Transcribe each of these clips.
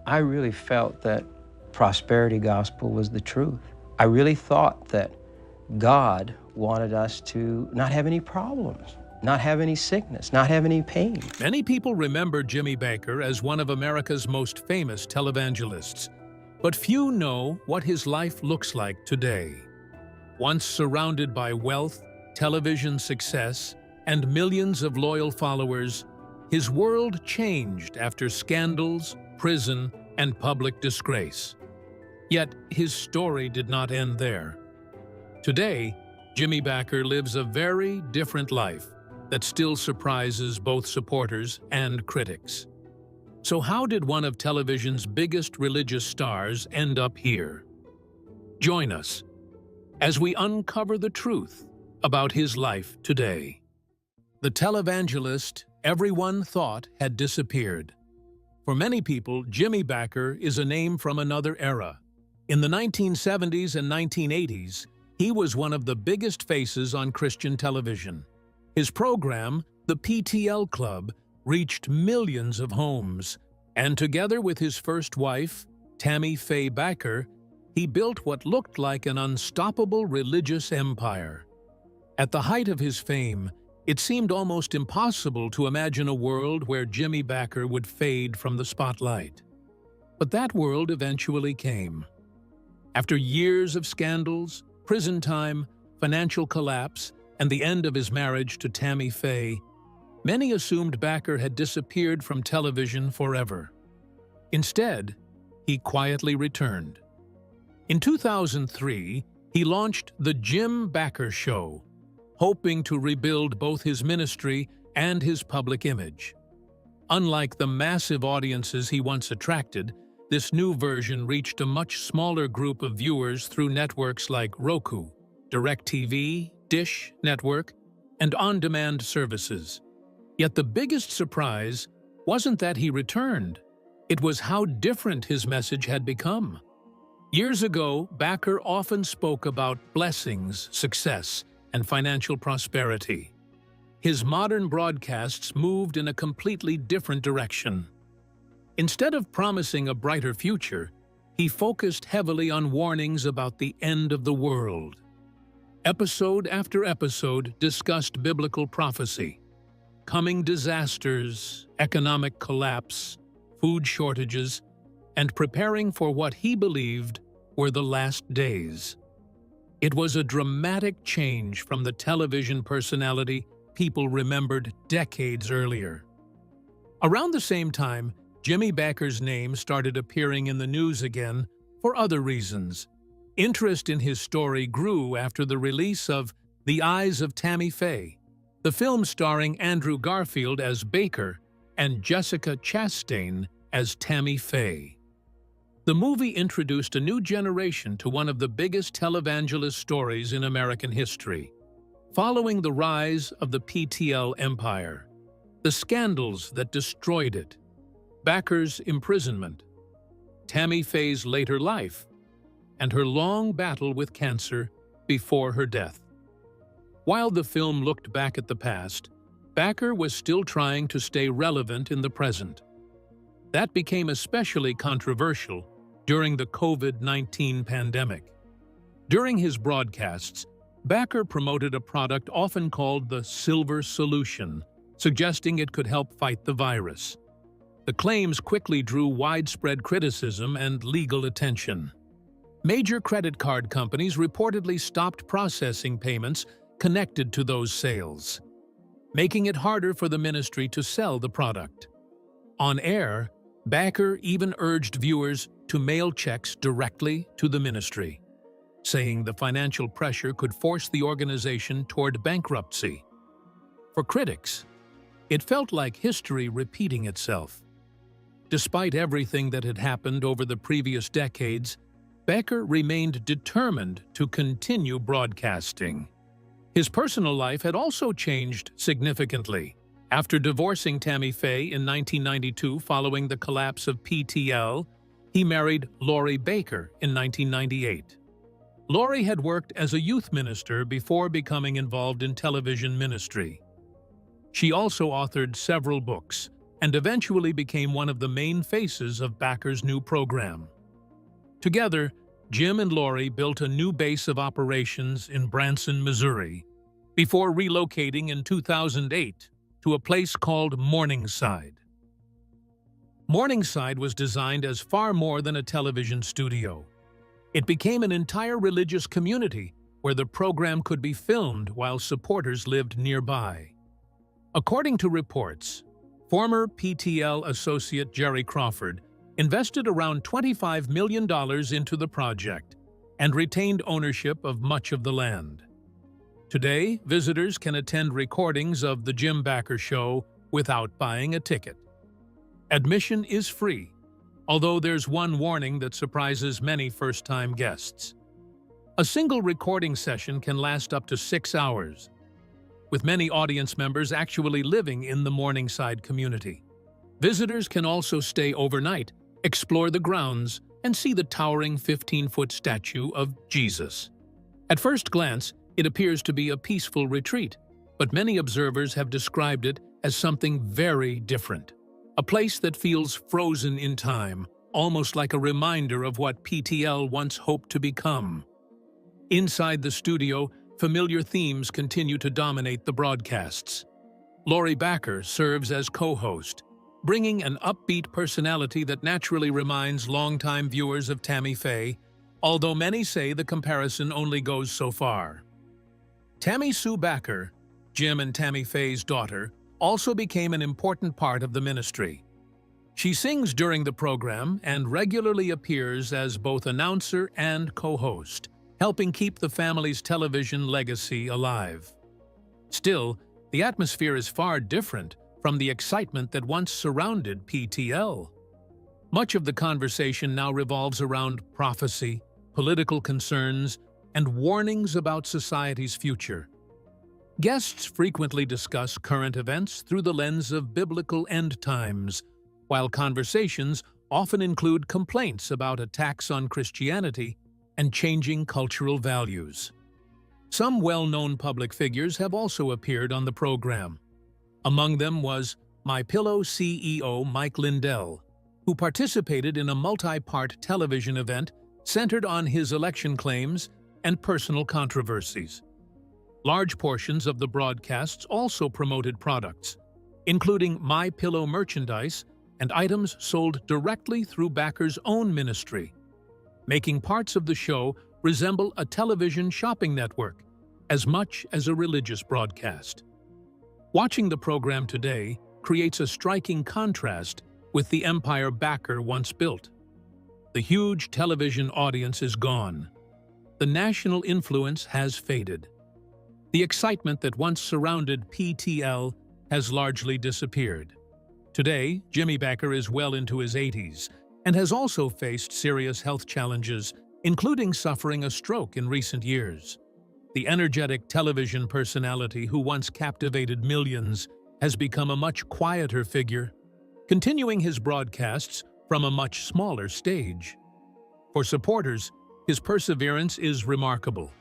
I really felt that prosperity gospel was the truth. I really thought that God wanted us to not have any problems, not have any sickness, not have any pain. Many people remember Jimmy Bakker as one of America's most famous televangelists, but few know what his life looks like today. Once surrounded by wealth, television success, and millions of loyal followers, his world changed after scandals, prison, and public disgrace. Yet his story did not end there. Today, Jimmy Bakker lives a very different life that still surprises both supporters and critics. So how did one of television's biggest religious stars end up here? Join us as we uncover the truth about his life today. The televangelist everyone thought had disappeared. For many people, Jimmy Bakker is a name from another era. In the 1970s and 1980s, he was one of the biggest faces on Christian television. His program, the PTL Club, reached millions of homes, and together with his first wife, Tammy Faye Bakker, he built what looked like an unstoppable religious empire. At the height of his fame, it seemed almost impossible to imagine a world where Jimmy Bakker would fade from the spotlight. But that world eventually came. After years of scandals, prison time, financial collapse, and the end of his marriage to Tammy Faye, many assumed Bakker had disappeared from television forever. Instead, he quietly returned. In 2003, he launched The Jim Bakker Show, hoping to rebuild both his ministry and his public image. Unlike the massive audiences he once attracted, this new version reached a much smaller group of viewers through networks like Roku, DirecTV, Dish Network, and on-demand services. Yet the biggest surprise wasn't that he returned. It was how different his message had become. Years ago, Bakker often spoke about blessings, success, and financial prosperity. His modern broadcasts moved in a completely different direction. Instead of promising a brighter future, he focused heavily on warnings about the end of the world. Episode after episode discussed biblical prophecy, coming disasters, economic collapse, food shortages, and preparing for what he believed were the last days. It was a dramatic change from the television personality people remembered decades earlier. Around the same time, Jimmy Bakker's name started appearing in the news again for other reasons. Interest in his story grew after the release of The Eyes of Tammy Faye, the film starring Andrew Garfield as Bakker and Jessica Chastain as Tammy Faye. The movie introduced a new generation to one of the biggest televangelist stories in American history. Following the rise of the PTL empire, the scandals that destroyed it, Bakker's imprisonment, Tammy Faye's later life, and her long battle with cancer before her death. While the film looked back at the past, Bakker was still trying to stay relevant in the present. That became especially controversial during the COVID-19 pandemic. During his broadcasts, Bakker promoted a product often called the Silver Solution, suggesting it could help fight the virus. The claims quickly drew widespread criticism and legal attention. Major credit card companies reportedly stopped processing payments connected to those sales, making it harder for the ministry to sell the product. On air, Bakker even urged viewers to mail checks directly to the ministry, saying the financial pressure could force the organization toward bankruptcy. For critics, it felt like history repeating itself. Despite everything that had happened over the previous decades, Bakker remained determined to continue broadcasting. His personal life had also changed significantly. After divorcing Tammy Faye in 1992 following the collapse of PTL, he married Lori Bakker in 1998. Lori had worked as a youth minister before becoming involved in television ministry. She also authored several books, and eventually became one of the main faces of Bakker's new program. Together, Jim and Lori built a new base of operations in Branson, Missouri, before relocating in 2008 to a place called Morningside. Morningside was designed as far more than a television studio. It became an entire religious community where the program could be filmed while supporters lived nearby. According to reports, former PTL associate Jerry Crawford invested around $25 million into the project and retained ownership of much of the land. Today, visitors can attend recordings of The Jim Bakker Show without buying a ticket. Admission is free, although there's one warning that surprises many first-time guests. A single recording session can last up to 6 hours, with many audience members actually living in the Morningside community. Visitors can also stay overnight, explore the grounds, and see the towering 15-foot statue of Jesus. At first glance, it appears to be a peaceful retreat, but many observers have described it as something very different. A place that feels frozen in time, almost like a reminder of what PTL once hoped to become. Inside the studio, familiar themes continue to dominate the broadcasts. Lori Bakker serves as co-host, bringing an upbeat personality that naturally reminds longtime viewers of Tammy Faye, although many say the comparison only goes so far. Tammy Sue Bakker, Jim and Tammy Faye's daughter, also became an important part of the ministry. She sings during the program and regularly appears as both announcer and co-host, helping keep the family's television legacy alive. Still, the atmosphere is far different from the excitement that once surrounded PTL. Much of the conversation now revolves around prophecy, political concerns, and warnings about society's future. Guests frequently discuss current events through the lens of biblical end times, while conversations often include complaints about attacks on Christianity and changing cultural values. Some well-known public figures have also appeared on the program. Among them was MyPillow CEO Mike Lindell, who participated in a multi-part television event centered on his election claims and personal controversies. Large portions of the broadcasts also promoted products, including MyPillow merchandise and items sold directly through Bakker's own ministry, making parts of the show resemble a television shopping network as much as a religious broadcast. Watching the program today creates a striking contrast with the empire Bakker once built. The huge television audience is gone. The national influence has faded. The excitement that once surrounded PTL has largely disappeared. Today, Jimmy Bakker is well into his 80s and has also faced serious health challenges, including suffering a stroke in recent years. The energetic television personality who once captivated millions has become a much quieter figure, continuing his broadcasts from a much smaller stage. For supporters, his perseverance is remarkable.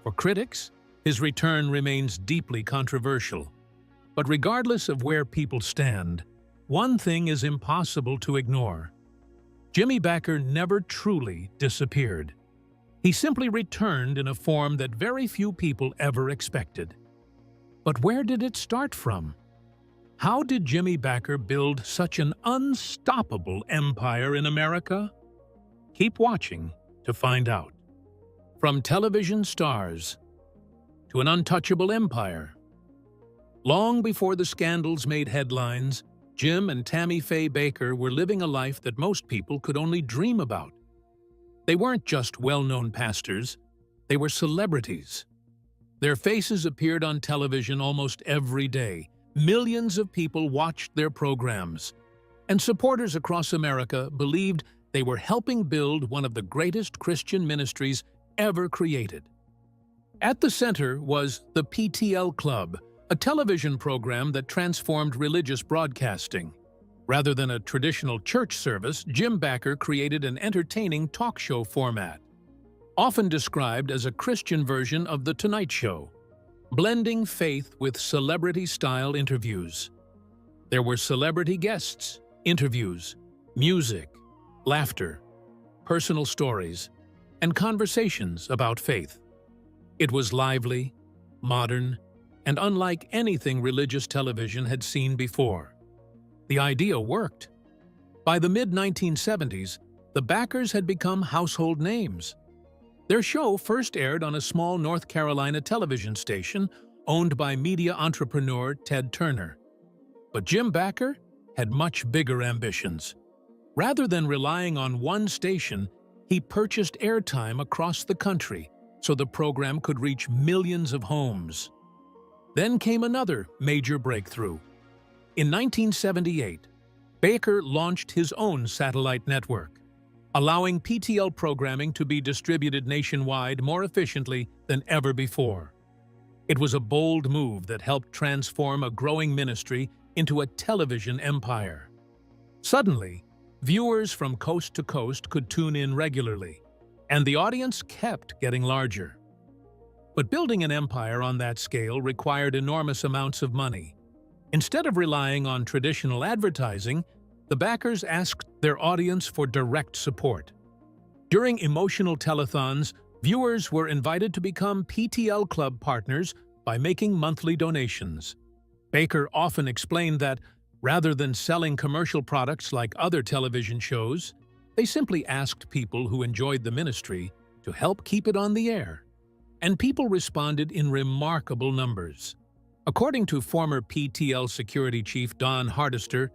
For critics, his return remains deeply controversial. But regardless of where people stand, one thing is impossible to ignore. Jimmy Bakker never truly disappeared. He simply returned in a form that very few people ever expected. But where did it start from? How did Jimmy Bakker build such an unstoppable empire in America? Keep watching to find out. From television stars to an untouchable empire. Long before the scandals made headlines, Jim and Tammy Faye Bakker were living a life that most people could only dream about. They weren't just well-known pastors, they were celebrities. Their faces appeared on television almost every day. Millions of people watched their programs, and supporters across America believed they were helping build one of the greatest Christian ministries ever created. At the center was the PTL Club, a television program that transformed religious broadcasting. Rather than a traditional church service, Jim Bakker created an entertaining talk show format, often described as a Christian version of The Tonight Show, blending faith with celebrity-style interviews. There were celebrity guests, interviews, music, laughter, personal stories, and conversations about faith. It was lively, modern, and unlike anything religious television had seen before. The idea worked. By the mid-1970s, the Bakkers had become household names. Their show first aired on a small North Carolina television station owned by media entrepreneur Ted Turner. But Jim Bakker had much bigger ambitions. Rather than relying on one station, he purchased airtime across the country so the program could reach millions of homes. Then came another major breakthrough. In 1978, Bakker launched his own satellite network, allowing PTL programming to be distributed nationwide more efficiently than ever before. It was a bold move that helped transform a growing ministry into a television empire. Suddenly, viewers from coast to coast could tune in regularly, and the audience kept getting larger. But building an empire on that scale required enormous amounts of money. Instead of relying on traditional advertising, the Bakkers asked their audience for direct support. During emotional telethons, viewers were invited to become PTL Club partners by making monthly donations. Bakker often explained that, rather than selling commercial products like other television shows, they simply asked people who enjoyed the ministry to help keep it on the air. And people responded in remarkable numbers. According to former PTL security chief Don Hardister,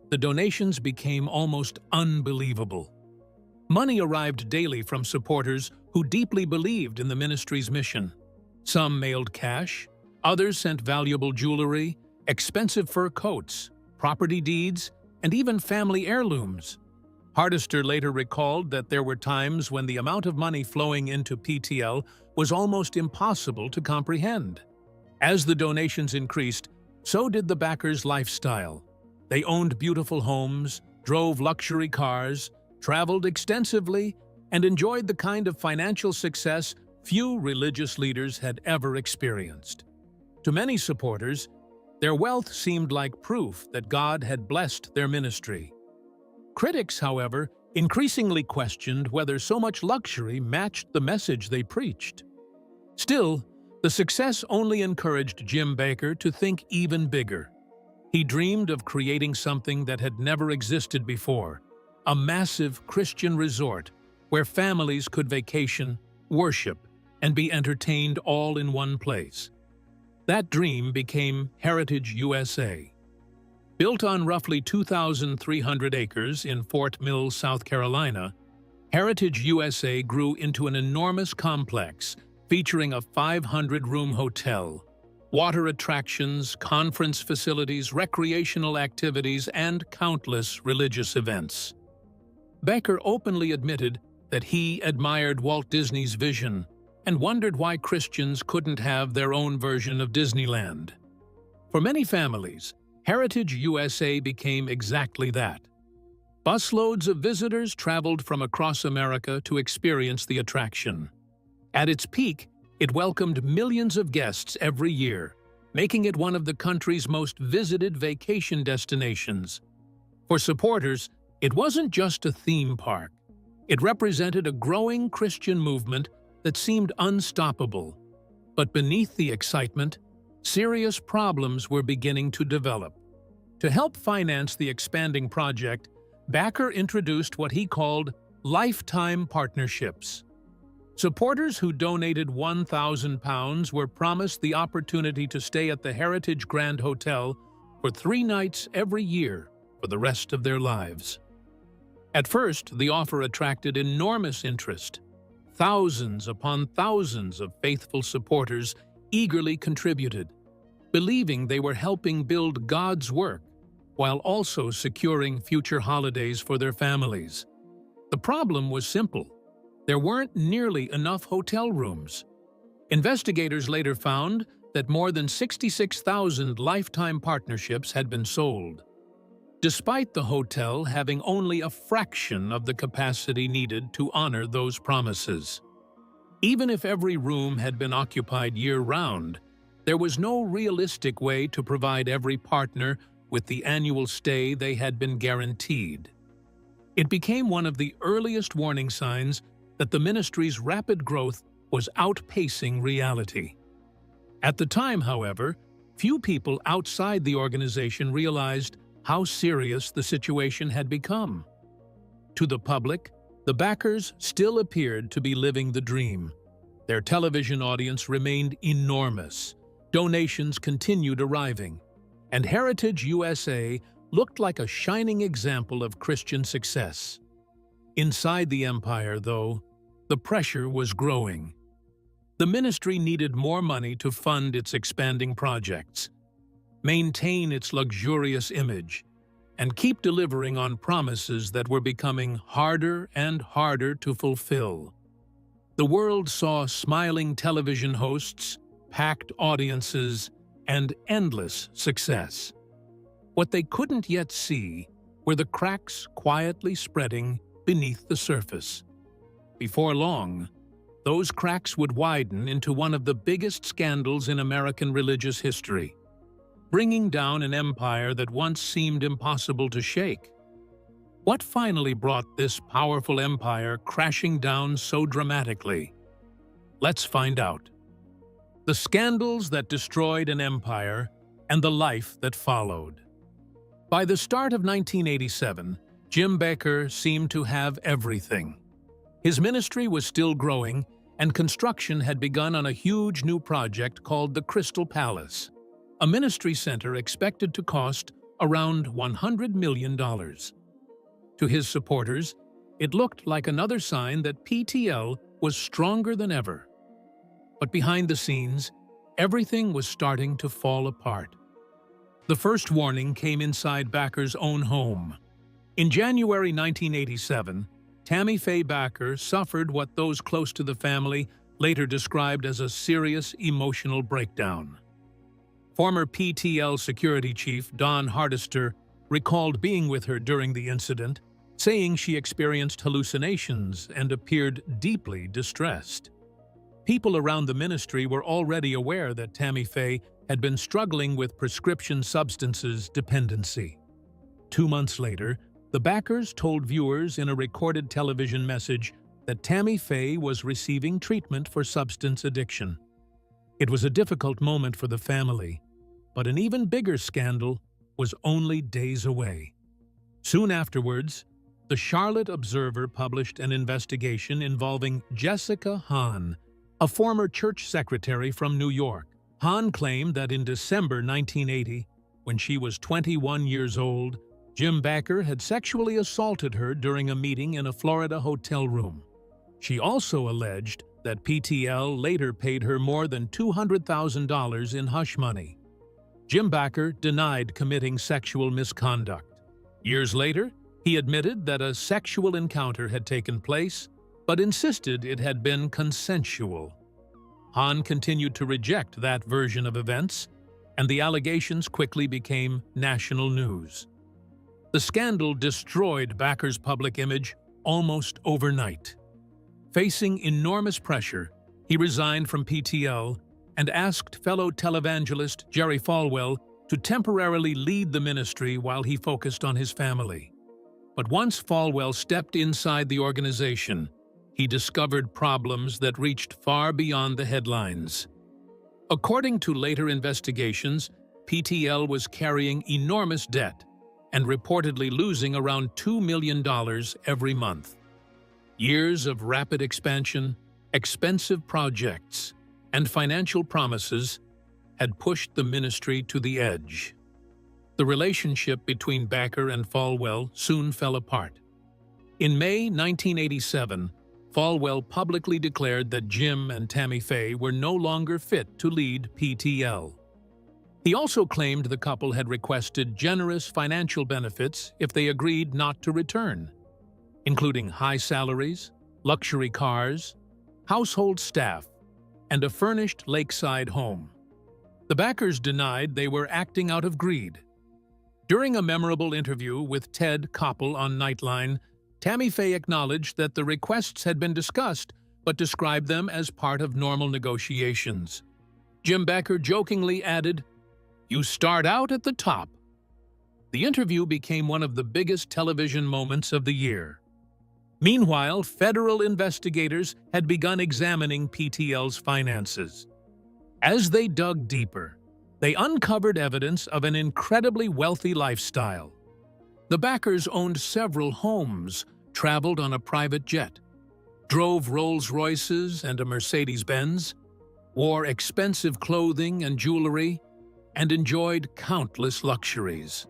the donations became almost unbelievable. Money arrived daily from supporters who deeply believed in the ministry's mission. Some mailed cash, others sent valuable jewelry, expensive fur coats, property deeds, and even family heirlooms. Hardister later recalled that there were times when the amount of money flowing into PTL was almost impossible to comprehend. As the donations increased, so did the Bakkers' lifestyle. They owned beautiful homes, drove luxury cars, traveled extensively, and enjoyed the kind of financial success few religious leaders had ever experienced. To many supporters, their wealth seemed like proof that God had blessed their ministry. Critics, however, increasingly questioned whether so much luxury matched the message they preached. Still, the success only encouraged Jim Bakker to think even bigger. He dreamed of creating something that had never existed before, a massive Christian resort where families could vacation, worship, and be entertained all in one place. That dream became Heritage USA. Built on roughly 2,300 acres in Fort Mill, South Carolina, Heritage USA grew into an enormous complex featuring a 500-room hotel, water attractions, conference facilities, recreational activities, and countless religious events. Bakker openly admitted that he admired Walt Disney's vision and wondered why Christians couldn't have their own version of Disneyland. For many families, Heritage USA became exactly that. Busloads of visitors traveled from across America to experience the attraction. At its peak, it welcomed millions of guests every year, making it one of the country's most visited vacation destinations. For supporters, it wasn't just a theme park. It represented a growing Christian movement that seemed unstoppable. But beneath the excitement, serious problems were beginning to develop. To help finance the expanding project, Bakker introduced what he called lifetime partnerships. Supporters who donated £1,000 were promised the opportunity to stay at the Heritage Grand Hotel for 3 nights every year for the rest of their lives. At first, the offer attracted enormous interest. Thousands upon thousands of faithful supporters eagerly contributed, believing they were helping build God's work while also securing future holidays for their families. The problem was simple. There weren't nearly enough hotel rooms. Investigators later found that more than 66,000 lifetime partnerships had been sold, despite the hotel having only a fraction of the capacity needed to honor those promises. Even if every room had been occupied year-round, there was no realistic way to provide every partner with the annual stay they had been guaranteed. It became one of the earliest warning signs that the ministry's rapid growth was outpacing reality. At the time, however, few people outside the organization realized how serious the situation had become. To the public, the Bakkers still appeared to be living the dream. Their television audience remained enormous, donations continued arriving, and Heritage USA looked like a shining example of Christian success. Inside the empire, though, the pressure was growing. The ministry needed more money to fund its expanding projects, maintain its luxurious image, and keep delivering on promises that were becoming harder and harder to fulfill. The world saw smiling television hosts, packed audiences, and endless success. What they couldn't yet see were the cracks quietly spreading beneath the surface. Before long, those cracks would widen into one of the biggest scandals in American religious history, bringing down an empire that once seemed impossible to shake. What finally brought this powerful empire crashing down so dramatically? Let's find out. The scandals that destroyed an empire and the life that followed. By the start of 1987, Jim Bakker seemed to have everything. His ministry was still growing, and construction had begun on a huge new project called the Crystal Palace, a ministry center expected to cost around $100 million. To his supporters, it looked like another sign that PTL was stronger than ever. But behind the scenes, everything was starting to fall apart. The first warning came inside Bakker's own home. In January 1987, Tammy Faye Bakker suffered what those close to the family later described as a serious emotional breakdown. Former PTL security chief Don Hardister recalled being with her during the incident, saying she experienced hallucinations and appeared deeply distressed. People around the ministry were already aware that Tammy Faye had been struggling with prescription substances dependency. 2 months later, the Bakkers told viewers in a recorded television message that Tammy Faye was receiving treatment for substance addiction. It was a difficult moment for the family, but an even bigger scandal was only days away. Soon afterwards, the Charlotte Observer published an investigation involving Jessica Hahn, a former church secretary from New York. Hahn claimed that in December 1980, when she was 21 years old, Jim Bakker had sexually assaulted her during a meeting in a Florida hotel room. She also alleged that PTL later paid her more than $200,000 in hush money. Jim Bakker denied committing sexual misconduct. Years later, he admitted that a sexual encounter had taken place, but insisted it had been consensual. Hahn continued to reject that version of events, and the allegations quickly became national news. The scandal destroyed Bakker's public image almost overnight. Facing enormous pressure, he resigned from PTL and asked fellow televangelist Jerry Falwell to temporarily lead the ministry while he focused on his family. But once Falwell stepped inside the organization, he discovered problems that reached far beyond the headlines. According to later investigations, PTL was carrying enormous debt and reportedly losing around $2 million every month. Years of rapid expansion, expensive projects, and financial promises had pushed the ministry to the edge. The relationship between Bakker and Falwell soon fell apart. In May 1987, Falwell publicly declared that Jim and Tammy Faye were no longer fit to lead PTL. He also claimed the couple had requested generous financial benefits if they agreed not to return, including high salaries, luxury cars, household staff, and a furnished lakeside home. The Bakkers denied they were acting out of greed. During a memorable interview with Ted Koppel on Nightline, Tammy Faye acknowledged that the requests had been discussed, but described them as part of normal negotiations. Jim Bakker jokingly added, "You start out at the top." The interview became one of the biggest television moments of the year. Meanwhile, federal investigators had begun examining PTL's finances. As they dug deeper, they uncovered evidence of an incredibly wealthy lifestyle. The Bakkers owned several homes, traveled on a private jet, drove Rolls-Royces and a Mercedes-Benz, wore expensive clothing and jewelry, and enjoyed countless luxuries.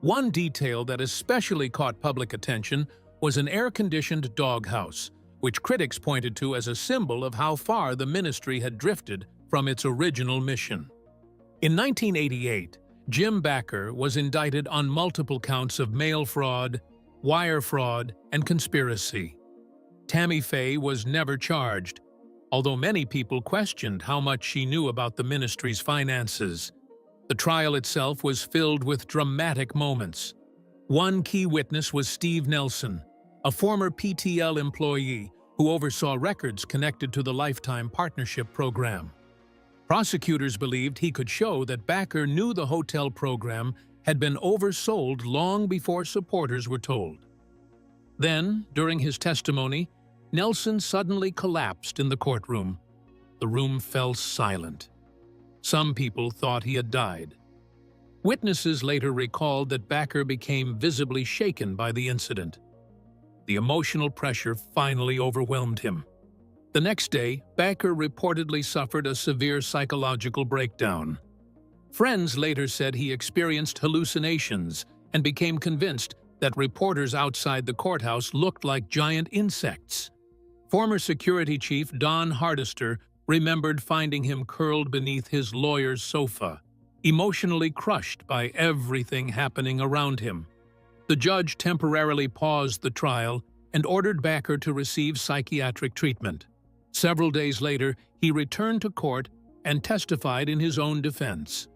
One detail that especially caught public attention was an air-conditioned doghouse, which critics pointed to as a symbol of how far the ministry had drifted from its original mission. In 1988, Jim Bakker was indicted on multiple counts of mail fraud, wire fraud, and conspiracy. Tammy Faye was never charged, although many people questioned how much she knew about the ministry's finances. The trial itself was filled with dramatic moments. One key witness was Steve Nelson, a former PTL employee who oversaw records connected to the Lifetime Partnership Program. Prosecutors believed he could show that Bakker knew the hotel program had been oversold long before supporters were told. Then, during his testimony, Nelson suddenly collapsed in the courtroom. The room fell silent. Some people thought he had died. Witnesses later recalled that Bakker became visibly shaken by the incident. The emotional pressure finally overwhelmed him. The next day, Bakker reportedly suffered a severe psychological breakdown. Friends later said he experienced hallucinations and became convinced that reporters outside the courthouse looked like giant insects. Former security chief Don Hardister remembered finding him curled beneath his lawyer's sofa, emotionally crushed by everything happening around him. The judge temporarily paused the trial and ordered Bakker to receive psychiatric treatment. Several days later, he returned to court and testified in his own defense.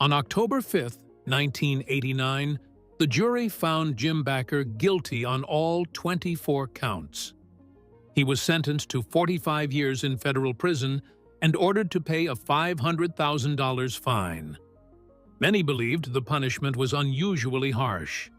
On October 5, 1989, the jury found Jim Bakker guilty on all 24 counts. He was sentenced to 45 years in federal prison and ordered to pay a $500,000 fine. Many believed the punishment was unusually harsh.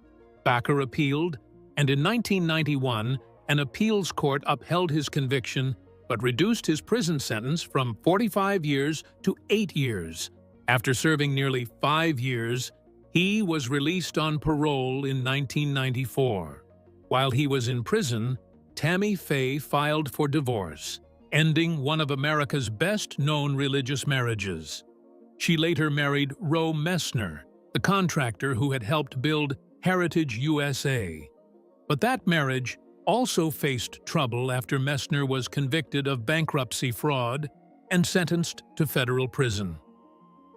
Bakker appealed, and in 1991, an appeals court upheld his conviction but reduced his prison sentence from 45 years to 8 years. After serving nearly 5 years, he was released on parole in 1994. While he was in prison, Tammy Faye filed for divorce, ending one of America's best-known religious marriages. She later married Roe Messner, the contractor who had helped build Heritage USA. But that marriage also faced trouble after Messner was convicted of bankruptcy fraud and sentenced to federal prison.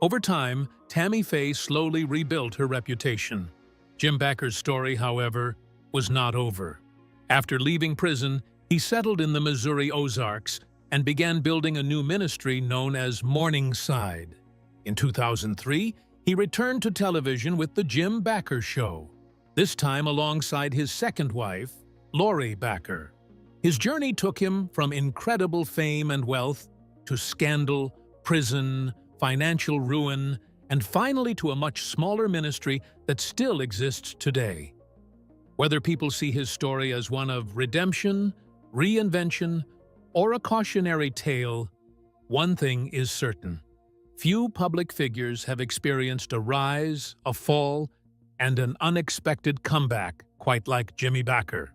Over time, Tammy Faye slowly rebuilt her reputation. Jim Bakker's story, however, was not over. After leaving prison, he settled in the Missouri Ozarks and began building a new ministry known as Morningside. In 2003, he returned to television with The Jim Bakker Show, this time alongside his second wife, Lori Bakker. His journey took him from incredible fame and wealth to scandal, prison, financial ruin, and finally to a much smaller ministry that still exists today. Whether people see his story as one of redemption, reinvention, or a cautionary tale, one thing is certain. Few public figures have experienced a rise, a fall, and an unexpected comeback quite like Jimmy Bakker.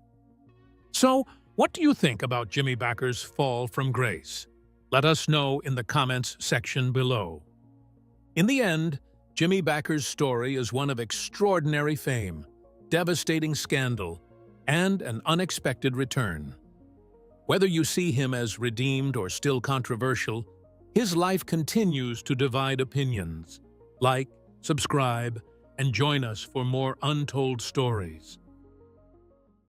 So, what do you think about Jimmy Bakker's fall from grace? Let us know in the comments section below. In the end, Jimmy Bakker's story is one of extraordinary fame, devastating scandal, and an unexpected return. Whether you see him as redeemed or still controversial, his life continues to divide opinions. Like, subscribe, and join us for more untold stories.